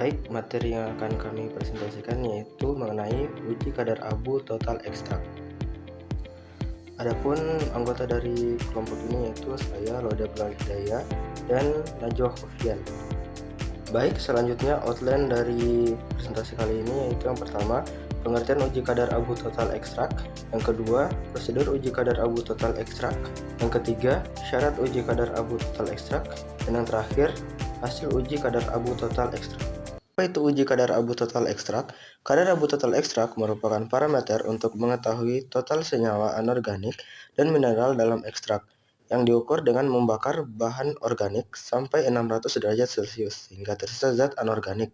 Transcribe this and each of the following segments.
Baik, materi yang akan kami presentasikan yaitu mengenai uji kadar abu total ekstrak. Adapun anggota dari kelompok ini yaitu saya, Laude Hidayah, dan Najwa Hofian. Baik, selanjutnya outline dari presentasi kali ini yaitu yang pertama, pengertian uji kadar abu total ekstrak, yang kedua, prosedur uji kadar abu total ekstrak, yang ketiga, syarat uji kadar abu total ekstrak, dan yang terakhir, hasil uji kadar abu total ekstrak. Apa itu uji kadar abu total ekstrak? Kadar abu total ekstrak merupakan parameter untuk mengetahui total senyawa anorganik dan mineral dalam ekstrak, yang diukur dengan membakar bahan organik sampai 600 derajat Celcius sehingga tersisa zat anorganik.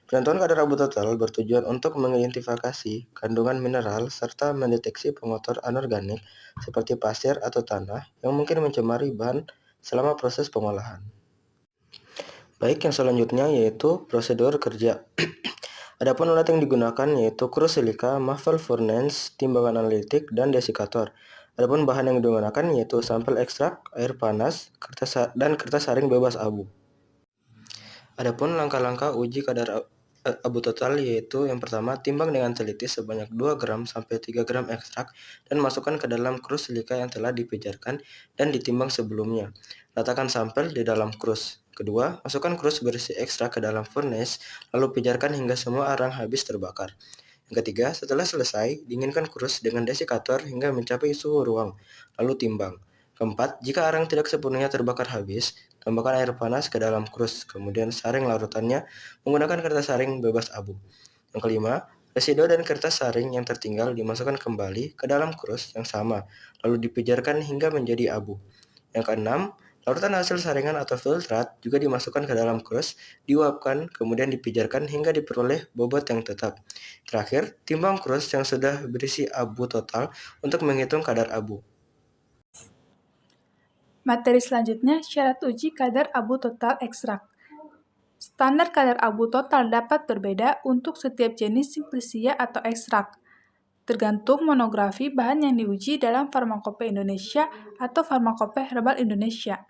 Penentuan kadar abu total bertujuan untuk mengidentifikasi kandungan mineral serta mendeteksi pengotor anorganik seperti pasir atau tanah yang mungkin mencemari bahan selama proses pengolahan. Baik, yang selanjutnya yaitu prosedur kerja. Adapun alat yang digunakan yaitu crucisilika, muffle furnace, timbangan analitik, dan desikator. Adapun bahan yang digunakan yaitu sampel ekstrak, air panas, dan kertas saring bebas abu. Adapun langkah-langkah uji kadar abu total yaitu yang pertama, timbang dengan teliti sebanyak 2 gram sampai 3 gram ekstrak dan masukkan ke dalam crucisilika yang telah dipijarkan dan ditimbang sebelumnya. Letakkan sampel di dalam krus. Kedua, masukkan krus berisi ekstrak ke dalam furnace, lalu pijarkan hingga semua arang habis terbakar. Yang ketiga, setelah selesai, dinginkan krus dengan desikator hingga mencapai suhu ruang, lalu timbang. Keempat, jika arang tidak sepenuhnya terbakar habis, tambahkan air panas ke dalam krus, kemudian saring larutannya menggunakan kertas saring bebas abu. Yang kelima, residu dan kertas saring yang tertinggal dimasukkan kembali ke dalam krus yang sama, lalu dipijarkan hingga menjadi abu. Yang keenam, larutan hasil saringan atau filtrat juga dimasukkan ke dalam krus, diuapkan, kemudian dipijarkan hingga diperoleh bobot yang tetap. Terakhir, timbang krus yang sudah berisi abu total untuk menghitung kadar abu. Materi selanjutnya, syarat uji kadar abu total ekstrak. Standar kadar abu total dapat berbeda untuk setiap jenis simplicia atau ekstrak, tergantung monografi bahan yang diuji dalam Farmakope Indonesia atau Farmakope Herbal Indonesia.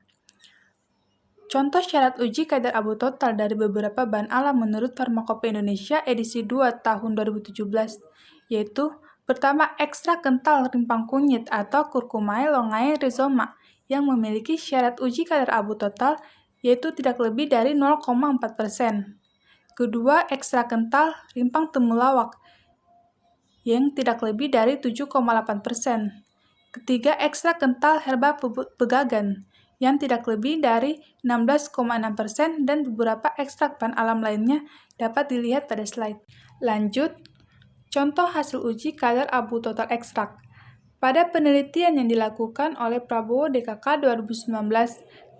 Contoh syarat uji kadar abu total dari beberapa bahan alam menurut Farmakope Indonesia edisi 2 tahun 2017, yaitu pertama, ekstrak kental rimpang kunyit atau Curcumae longae rhizoma yang memiliki syarat uji kadar abu total yaitu tidak lebih dari 0,4%. Kedua, ekstrak kental rimpang temulawak yang tidak lebih dari 7,8%. Ketiga, ekstrak kental herba pegagan yang tidak lebih dari 16,6% dan beberapa ekstrak bahan alam lainnya dapat dilihat pada slide. Lanjut, contoh hasil uji kadar abu total ekstrak. Pada penelitian yang dilakukan oleh Prabowo DKK 2019,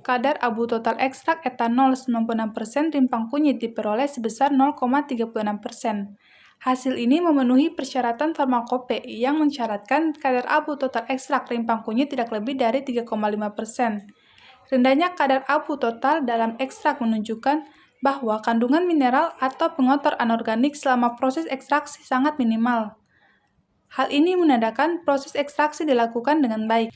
kadar abu total ekstrak etanol 96% rimpang kunyit diperoleh sebesar 0,36%. Hasil ini memenuhi persyaratan Farmakope yang mensyaratkan kadar abu total ekstrak rimpang kunyit tidak lebih dari 3,5%. Rendahnya kadar abu total dalam ekstrak menunjukkan bahwa kandungan mineral atau pengotor anorganik selama proses ekstraksi sangat minimal. Hal ini menandakan proses ekstraksi dilakukan dengan baik.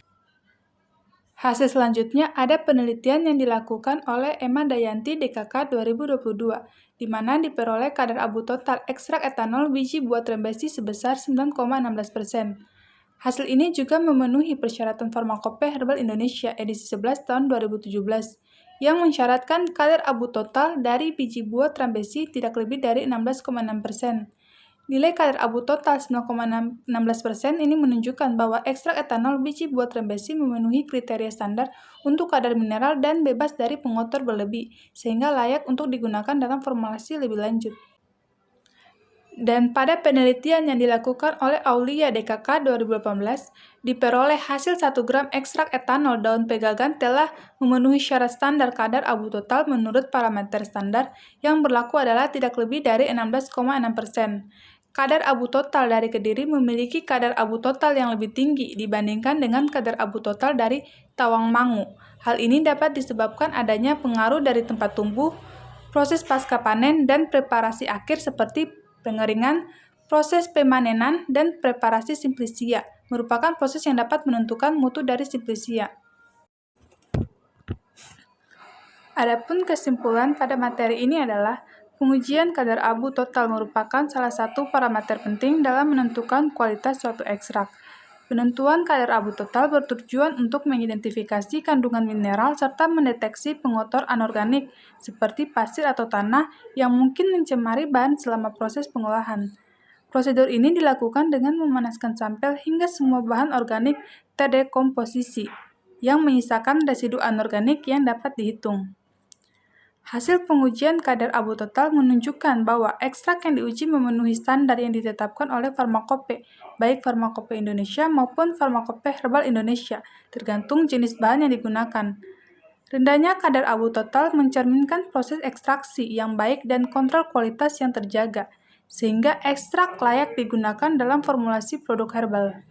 Hasil selanjutnya ada penelitian yang dilakukan oleh Emma Dayanti DKK 2022, di mana diperoleh kadar abu total ekstrak etanol biji buah trembesi sebesar 9,16%. Hasil ini juga memenuhi persyaratan Farmakope Herbal Indonesia edisi 11 tahun 2017, yang mensyaratkan kadar abu total dari biji buah trembesi tidak lebih dari 16,6%. Nilai kadar abu total 9,16% ini menunjukkan bahwa ekstrak etanol biji buah trembesi memenuhi kriteria standar untuk kadar mineral dan bebas dari pengotor berlebih, sehingga layak untuk digunakan dalam formulasi lebih lanjut. Dan pada penelitian yang dilakukan oleh Aulia DKK 2018, diperoleh hasil 1 gram ekstrak etanol daun pegagan telah memenuhi syarat standar kadar abu total menurut parameter standar yang berlaku adalah tidak lebih dari 16,6%. Kadar abu total dari Kediri memiliki kadar abu total yang lebih tinggi dibandingkan dengan kadar abu total dari Tawangmangu. Hal ini dapat disebabkan adanya pengaruh dari tempat tumbuh, proses pasca panen, dan preparasi akhir seperti pengeringan, proses pemanenan, dan preparasi simplicia, merupakan proses yang dapat menentukan mutu dari simplicia. Adapun kesimpulan pada materi ini adalah Pengujian kadar abu total merupakan salah satu parameter penting dalam menentukan kualitas suatu ekstrak. Penentuan kadar abu total bertujuan untuk mengidentifikasi kandungan mineral serta mendeteksi pengotor anorganik seperti pasir atau tanah yang mungkin mencemari bahan selama proses pengolahan. Prosedur ini dilakukan dengan memanaskan sampel hingga semua bahan organik terdekomposisi, yang menyisakan residu anorganik yang dapat dihitung. Hasil pengujian kadar abu total menunjukkan bahwa ekstrak yang diuji memenuhi standar yang ditetapkan oleh Farmakope, baik Farmakope Indonesia maupun Farmakope Herbal Indonesia, tergantung jenis bahan yang digunakan. Rendahnya kadar abu total mencerminkan proses ekstraksi yang baik dan kontrol kualitas yang terjaga, sehingga ekstrak layak digunakan dalam formulasi produk herbal.